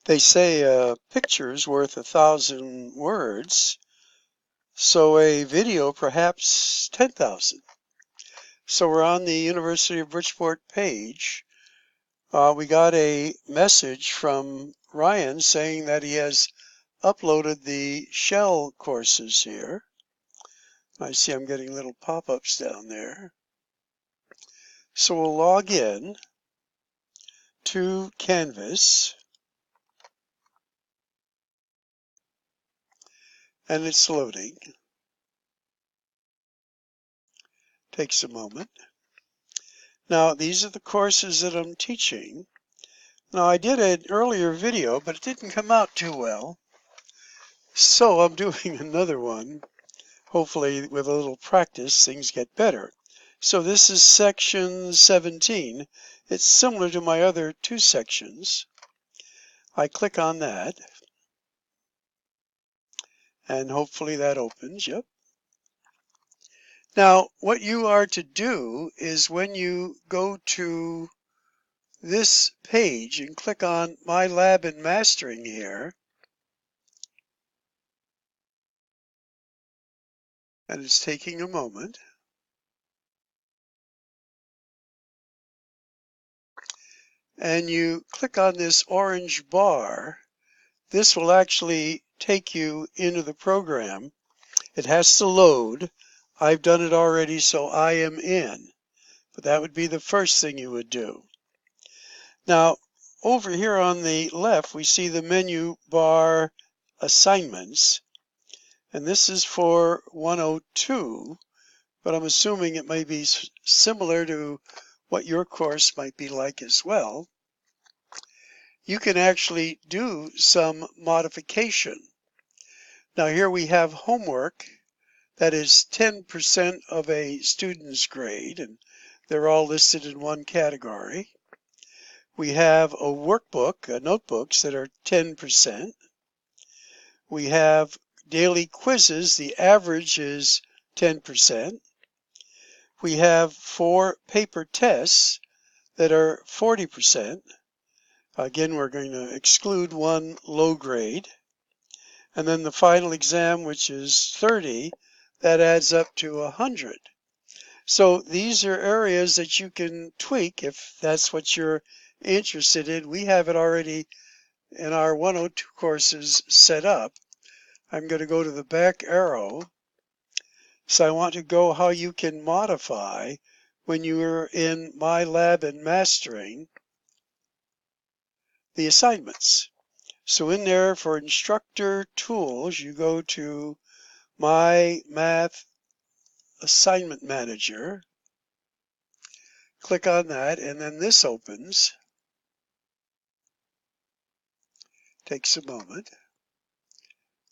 They say a picture's worth 1,000 words, so a video perhaps 10,000. So we're on the University of Bridgeport page. We got a message from Ryan saying that he has uploaded the shell courses here. I see I'm getting little pop-ups down there. So we'll log in to Canvas, and it's loading. Takes a moment. Now, these are the courses that I'm teaching. Now, I did an earlier video, but it didn't come out too well. So I'm doing another one. Hopefully, with a little practice, things get better. So this is section 17. It's similar to my other two sections. I click on that, and hopefully that opens. Yep. Now, what you are to do is when you go to this page and click on My Lab in Mastering here, and it's taking a moment. And you click on this orange bar, this will actually take you into the program. It has to load. I've done it already, so I am in. But that would be the first thing you would do. Now, over here on the left, we see the menu bar assignments. And this is for 102, but I'm assuming it may be similar to what your course might be like as well. You can actually do some modification. Now here we have homework that is 10% of a student's grade, and they're all listed in one category. We have a workbook, notebooks that are 10%. We have daily quizzes, the average is 10%. We have 4 paper tests that are 40%. Again, we're going to exclude one low grade. And then the final exam, which is 30, that adds up to 100. So these are areas that you can tweak if that's what you're interested in. We have it already in our 102 courses set up. I'm going to go to the back arrow. So I want to go how you can modify when you're in My Lab and Mastering the assignments. So in there for instructor tools, you go to My Math Assignment Manager. Click on that, and then this opens. Takes a moment.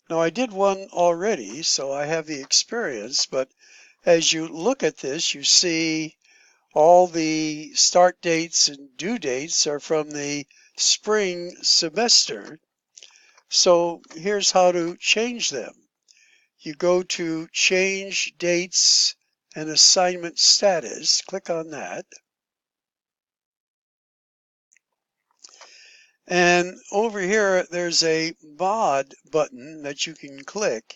Now I did one already, so I have the experience, but as you look at this, you see all the start dates and due dates are from the spring semester. So here's how to change them. You go to Change Dates and Assignment Status. Click on that. And over here, there's a Mod button that you can click.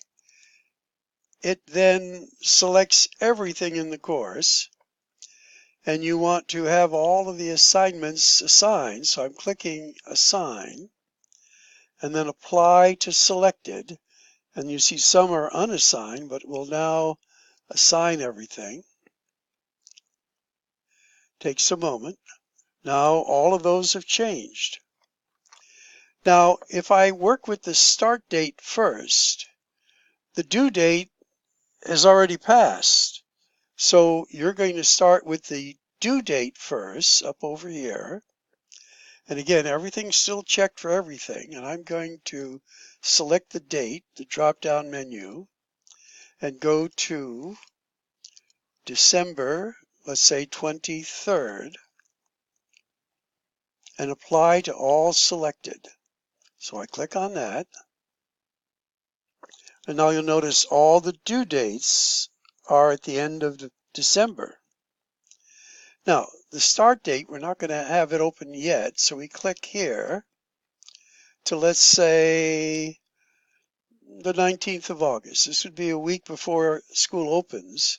It then selects everything in the course. And you want to have all of the assignments assigned. So I'm clicking Assign. And then Apply to Selected. And you see some are unassigned, but we'll now assign everything. Takes a moment. Now all of those have changed. Now, if I work with the start date first, the due date has already passed. So you're going to start with the due date first, up over here. And again, everything's still checked for everything. And I'm going to select the date, the drop-down menu, and go to December, let's say 23rd, and apply to all selected. So I click on that. And now you'll notice all the due dates are at the end of December. Now, the start date, we're not going to have it open yet, so we click here to, let's say, the 19th of August. This would be a week before school opens.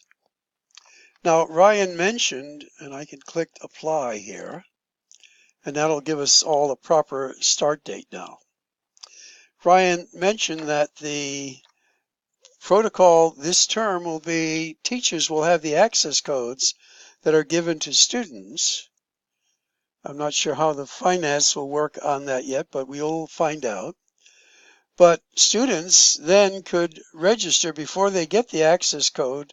Now, Ryan mentioned, and I can click apply here, and that'll give us all a proper start date now. Ryan mentioned that the protocol this term will be teachers will have the access codes that are given to students. I'm not sure how the finance will work on that yet, but we'll find out. But students then could register before they get the access code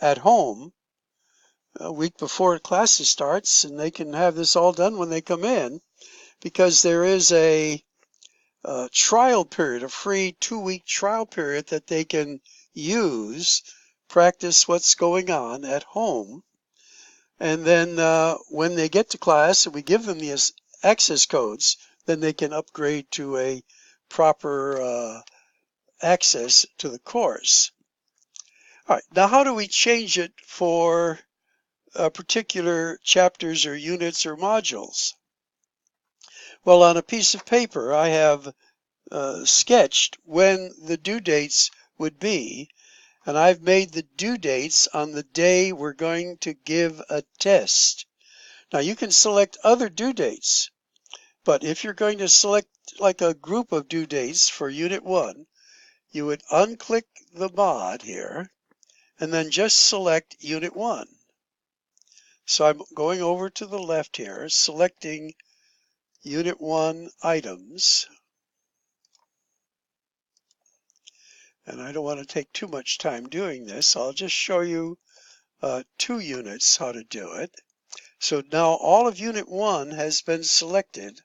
at home a week before classes starts, and they can have this all done when they come in, because there is a trial period, a free 2-week trial period that they can use, practice what's going on at home. And then when they get to class and we give them the access codes, then they can upgrade to a proper access to the course. All right, now how do we change it for particular chapters or units or modules? Well, on a piece of paper, I have sketched when the due dates would be, and I've made the due dates on the day we're going to give a test. Now you can select other due dates, but if you're going to select like a group of due dates for Unit 1, you would unclick the mod here and then just select Unit 1. So I'm going over to the left here, selecting Unit 1 items. And I don't want to take too much time doing this. I'll just show you 2 units how to do it. So now all of Unit 1 has been selected.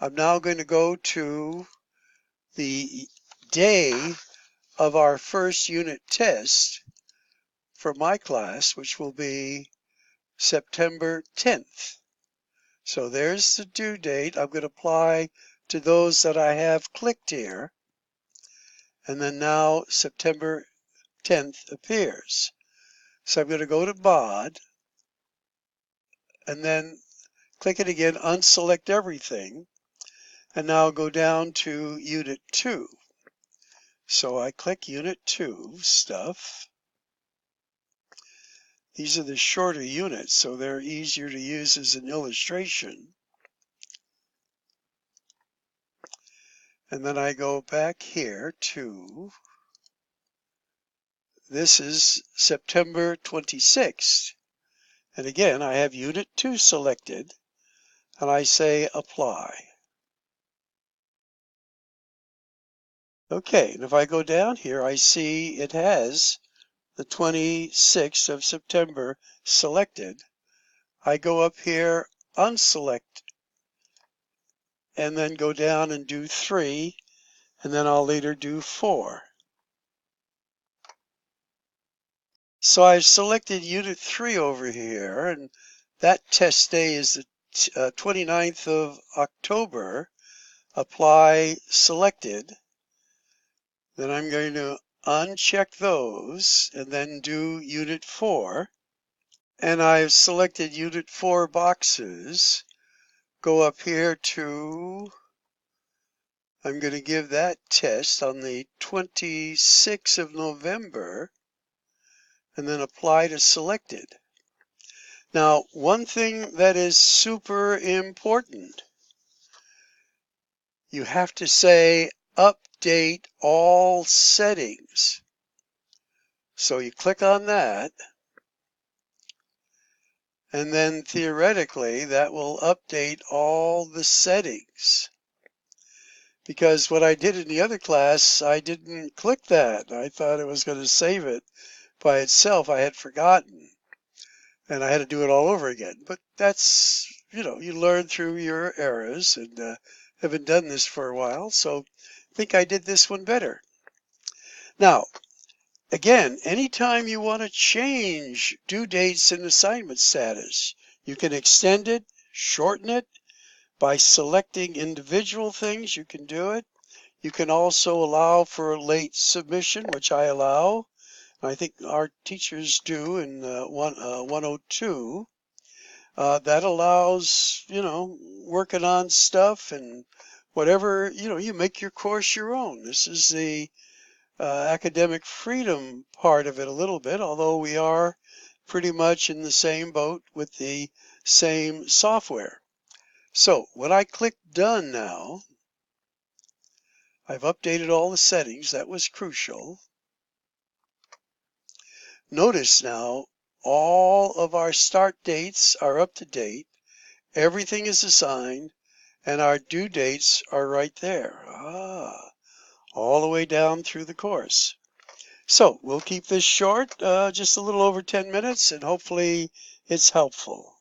I'm now going to go to the day of our first unit test for my class, which will be September 10th. So there's the due date. I'm going to apply to those that I have clicked here. And then now September 10th appears. So I'm going to go to mod and then click it again, unselect everything, and now go down to Unit 2. So I click Unit 2 stuff. These are the shorter units, so they're easier to use as an illustration. And then I go back here to, this is September 26th. And again, I have Unit 2 selected, and I say Apply. Okay, and if I go down here, I see it has the 26th of September selected. I go up here, unselect, and then go down and do 3, and then I'll later do 4. So I've selected Unit 3 over here, and that test day is the 29th of October. Apply selected. Then I'm going to uncheck those and then do Unit 4. And I've selected Unit 4 boxes. Go up here to, I'm going to give that test on the 26th of November and then apply to selected. Now, one thing that is super important, you have to say update all settings. So you click on that, and then theoretically that will update all the settings. Because what I did in the other class, I didn't click that. I thought it was going to save it by itself. I had forgotten, and I had to do it all over again. But that's, you learn through your errors, and haven't done this for a while, so I think I did this one better. Now, again, anytime you want to change due dates and assignment status, you can extend it, shorten it. By selecting individual things, you can do it. You can also allow for a late submission, which I allow. I think our teachers do in 102. That allows, working on stuff and whatever, you make your course your own. This is the academic freedom part of it a little bit, although we are pretty much in the same boat with the same software. So when I click done now, I've updated all the settings. That was crucial. Notice now all of our start dates are up to date. Everything is assigned and our due dates are right there. All the way down through the course. So we'll keep this short, just a little over 10 minutes, and hopefully it's helpful.